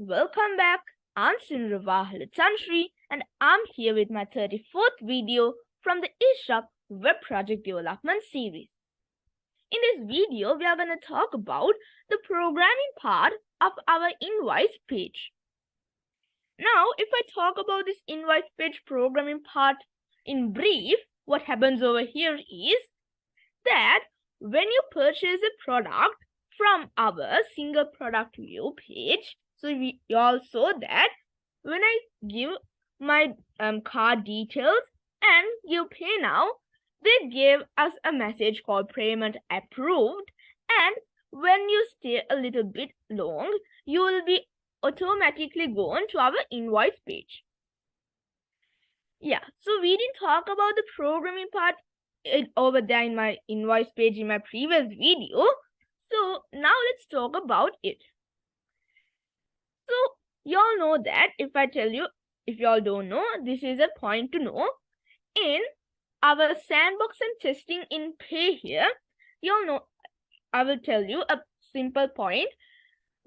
Welcome back. I'm Sinura Wahalathanthri and I'm here with my 34th video from the eShop Web Project Development series. In this video, we are going to talk about the programming part of our invoice page. Now, if I talk about this invoice page programming part in brief, what happens over here is that when you purchase a product from our single product view page, so we all saw that when I give my card details and give pay now, they gave us a message called payment approved, and when you stay a little bit long, you will be automatically going to our invoice page. Yeah, so we didn't talk about the programming part over there in my invoice page in my previous video. So now let's talk about it. So y'all know that if I tell you, if y'all don't know, this is a point to know. In our sandbox and testing in pay here, y'all know, I will tell you a simple point.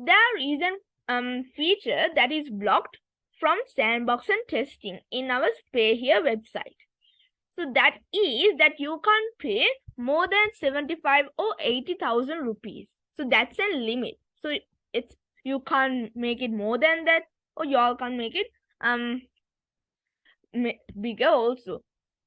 There is a feature that is blocked from sandbox and testing in our pay here website. So that is that you can't pay more than 75 or 80,000 rupees. So that's a limit. So it's you can't make it more than that, or y'all can't make it bigger also.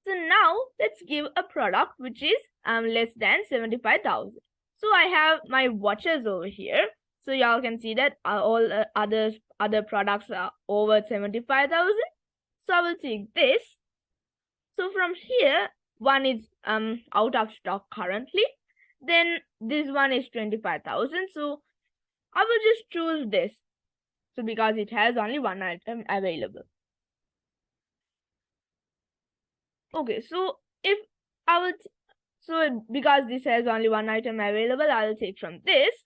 So now let's give a product which is less than 75,000. So I have my watches over here. So y'all can see that all other products are over 75,000. So I will take this. So from here, one is out of stock currently. Then this one is 25,000. So I will just choose this. So because it has only one item available. Okay, so if I will, so because this has only one item available, I will take from this.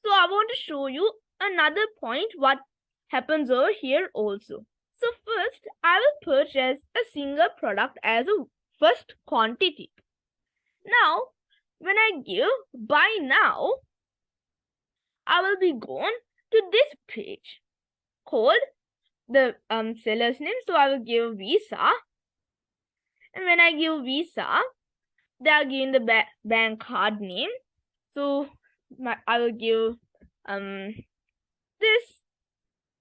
So I want to show you another point what happens over here also. So first, I will purchase a single product as a first quantity. Now, when I give buy now, I will be going to this page called the seller's name. So I will give Visa. And when I give Visa, they are giving the bank card name. So I will give this.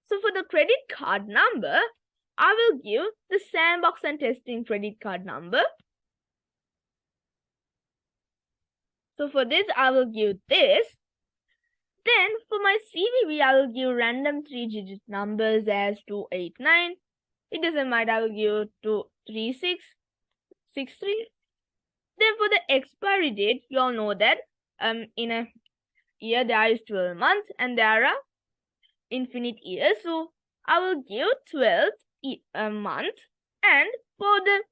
So for the credit card number, I will give the sandbox and testing credit card number. So for this, I will give this. Then for my CVV, I will give random 3-digit numbers as 289. It doesn't matter, I will give 23663. Then for the expiry date, you all know that in a year there is 12 months and there are infinite years. So I will give 12th month, and for the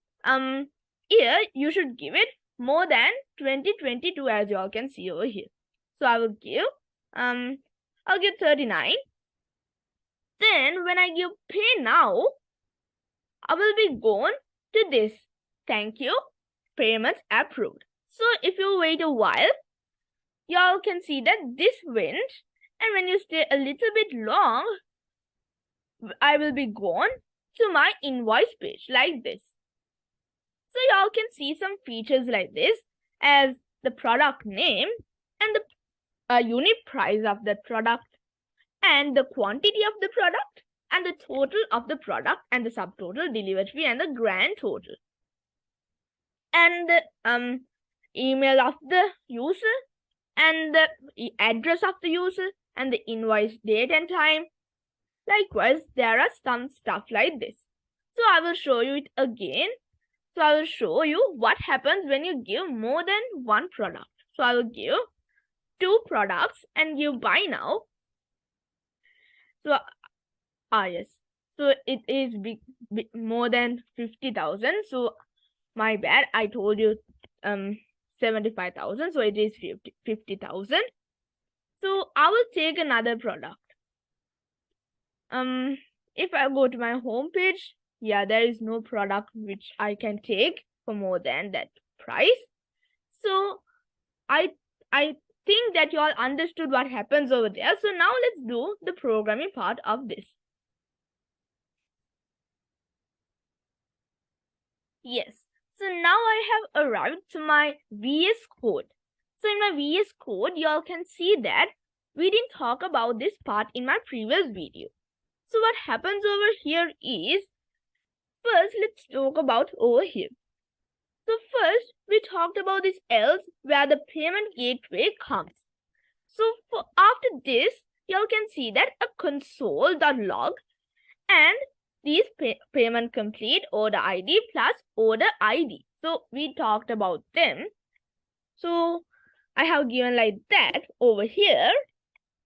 year you should give it more than 2022, as you all can see over here. So I will give I'll give 39. Then when I give pay now, I will be going to this. Thank you, payments approved. So if you wait a while, y'all can see that this went, and when you stay a little bit long, I will be going to my invoice page like this. So y'all can see some features like this as the product name and the unit price of the product and the quantity of the product and the total of the product and the subtotal, delivery fee, and the grand total. And the email of the user and the address of the user and the invoice date and time. Likewise, there are some stuff like this. So I will show you it again. So I will show you what happens when you give more than one product. So I will give 2 products and give buy now. So yes, so it is more than 50,000. So my bad, I told you 75,000. So it is 50,000. So I will take another product. If I go to my home page, yeah, there is no product which I can take for more than that price. So I think that you all understood what happens over there. So now let's do the programming part of this. Yes, so now I have arrived to my VS Code. So in my VS Code, you all can see that we didn't talk about this part in my previous video. So what happens over here is, first let's talk about over here. So first we talked about this else where the payment gateway comes. So after this, you all can see that a console.log and these payment complete order ID plus order ID. So we talked about them. So I have given like that over here.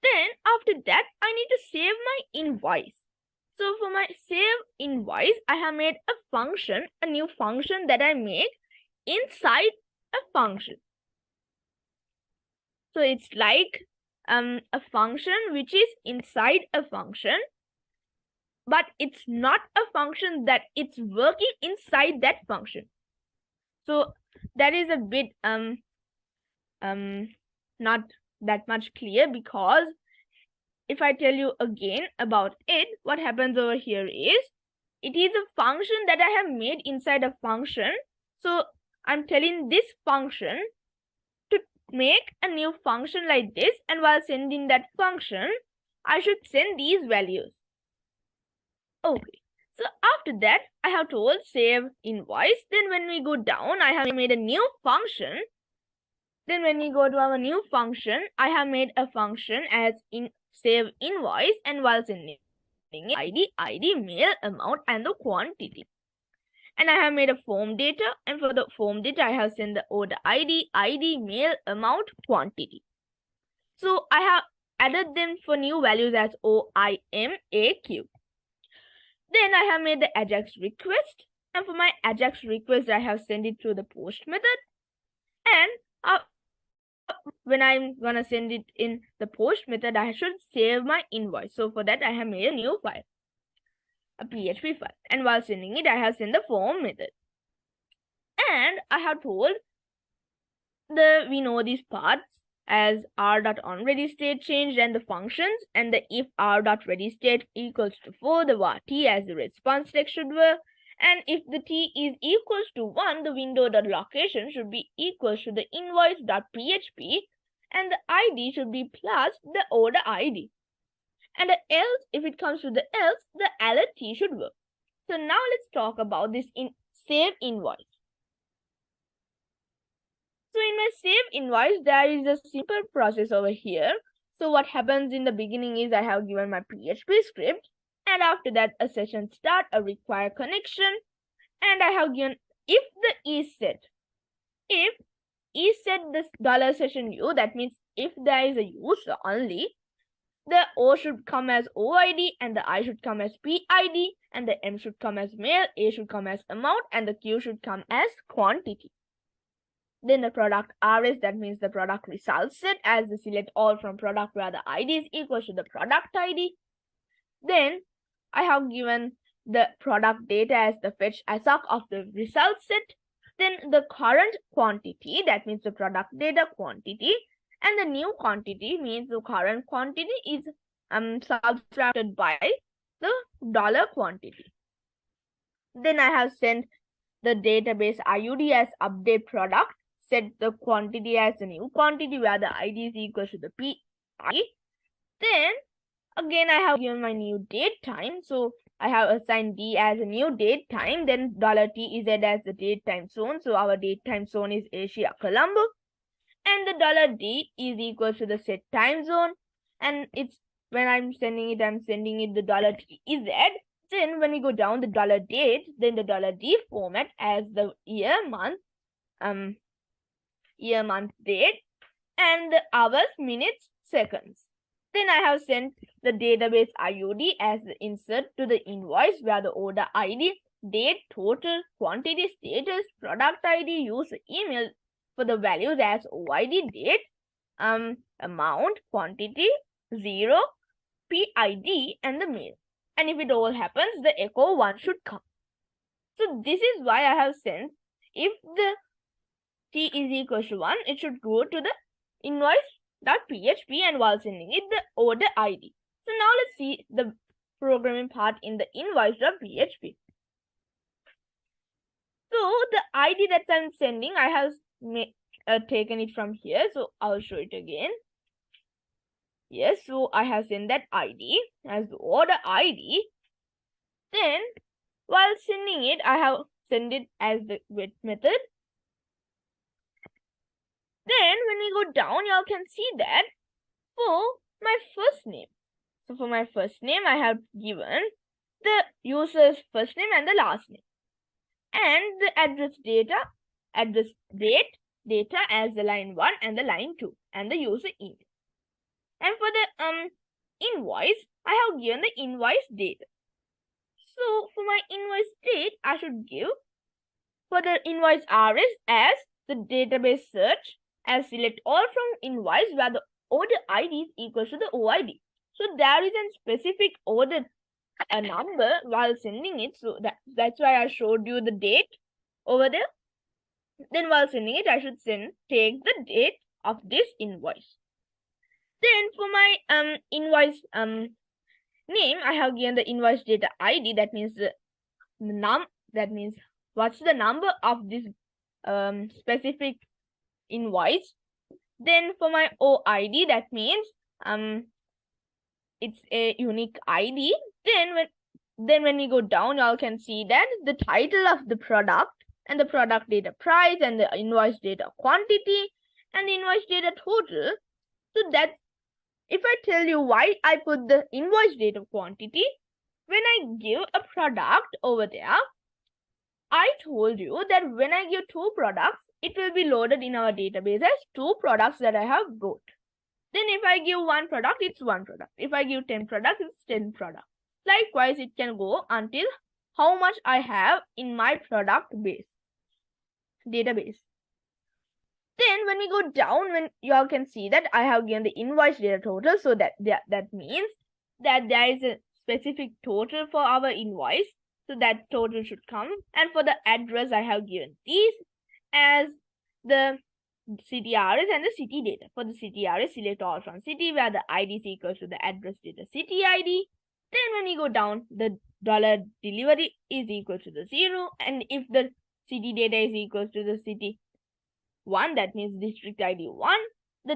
Then after that, I need to save my invoice. So for my save invoice, I have made a function, a new function that I make inside a function. So it's like a function which is inside a function, but it's not a function that it's working inside that function. So that is a bit not that much clear, because if I tell you again about it, what happens over here is, it is a function that I have made inside a function. So I'm telling this function to make a new function like this, and while sending that function, I should send these values. Okay, so after that, I have told save invoice. Then when we go down, I have made a new function. Then when we go to our new function, I have made a function as in save invoice, and while sending ID, mail amount, and the quantity. And I have made a form data, and for the form data, I have sent the order ID, mail amount, quantity. So I have added them for new values as OIMAQ. Then I have made the AJAX request, and for my AJAX request, I have sent it through the post method. And when I'm gonna send it in the post method, I should save my invoice. So for that, I have made a new file, a PHP file. And while sending it, I have sent the form method. And I have told we know these parts as r.onReadyState changed and the functions, and the if r.readystate equals to 4, the var t as the response text should work. And if the t is equals to 1, the window.location should be equals to the invoice.php, and the id should be plus the order id. And the else, if it comes to the else, the alert t should work. So now let's talk about this in save invoice. So in my save invoice, there is a simple process over here. So what happens in the beginning is, I have given my PHP script, and after that a session start, a require connection, and I have given if the is set. If is set this $session u, that means if there is a user only, the O should come as OID, and the I should come as PID, and the M should come as mail, A should come as amount, and the Q should come as quantity. Then the product RS, that means the product result set, as the select all from product where the ID is equal to the product ID. Then I have given the product data as the fetch ASOC of the result set. Then the current quantity, that means the product data quantity, and the new quantity means the current quantity is subtracted by the dollar quantity. Then I have sent the database IUD as update product, set the quantity as the new quantity where the ID is equal to the PI. Then again I have given my new date time. So I have assigned D as a new date time. Then $T is as the date time zone. So our date time zone is Asia Colombo. And the $D is equal to the set time zone. And it's when I'm sending it the $T is Z. Then when we go down the $date, then the $D format as the year, month, date, and the hours, minutes, seconds. Then I have sent the database IUD as the insert to the invoice where the order ID, date, total, quantity, status, product ID, user email for the values as OID, date, amount, quantity, 0, PID, and the mail. And if it all happens, the echo 1 should come. So this is why I have sent, if the T is equal to 1, it should go to the invoice invoice.php and while sending it the order ID. So now let's see the programming part in the invoice.php. So the ID that I'm sending, I have taken it from here. So I'll show it again. Yes, so I have sent that ID as the order ID. Then while sending it, I have sent it as the get method. Then when we go down, y'all can see that for my first name. So for my first name, I have given the user's first name and the last name. And the address date data as the line 1 and the line 2 and the user email. And for the invoice, I have given the invoice date. So for my invoice date, I should give for the invoice RS as the database search as select all from invoice where the order ID is equal to the OID. So there is a specific order number while sending it. So that's why I showed you the date over there. Then while sending it, I should take the date of this invoice. Then for my invoice name, I have given the invoice data ID. That means that means what's the number of this specific invoice. Then for my OID, that means it's a unique ID. Then when we go down, y'all can see that the title of the product and the product data price and the invoice data quantity and the invoice data total. So that if I tell you why I put the invoice data quantity, when I give a product over there, I told you that when I give 2 products, it will be loaded in our database as 2 products that I have bought. Then if I give 1 product, it's 1 product. If I give 10 products, it's 10 products. Likewise, it can go until how much I have in my product database. Then when we go down, when you all can see that I have given the invoice data total. So that means that there is a specific total for our invoice. So that total should come. And for the address, I have given these as the CTRS and the city data. For the CTRS, select all from city where the ID is equal to the address data city ID. Then when we go down, the $delivery is equal to the 0. And if the city data is equal to the city 1, that means district ID 1, the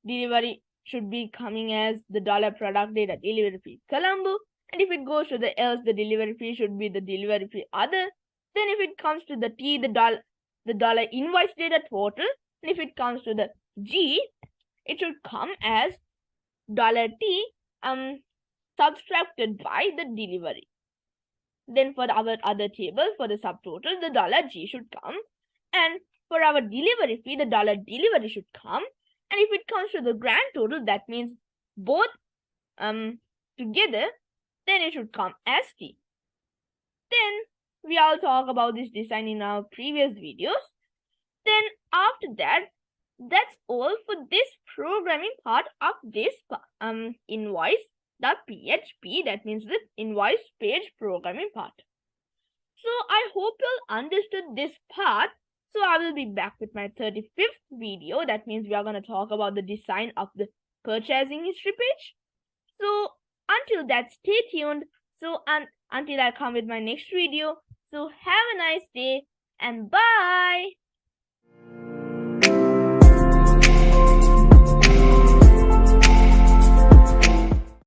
$delivery should be coming as the $product data delivery fee Colombo. And if it goes to the else, the delivery fee should be the delivery fee other. Then if it comes to the T, the dollar invoice data total. And if it comes to the G, it should come as $T subtracted by the delivery. Then for our other table, for the subtotal, the $G should come. And for our delivery fee, the $delivery should come. And if it comes to the grand total, that means both together, then it should come as T. Then we all talk about this design in our previous videos. Then after that, that's all for this programming part of this invoice.php. That means the invoice page programming part. So I hope you all understood this part. So I will be back with my 35th video. That means we are going to talk about the design of the purchasing history page. So until that, stay tuned. So until I come with my next video. So have a nice day and bye.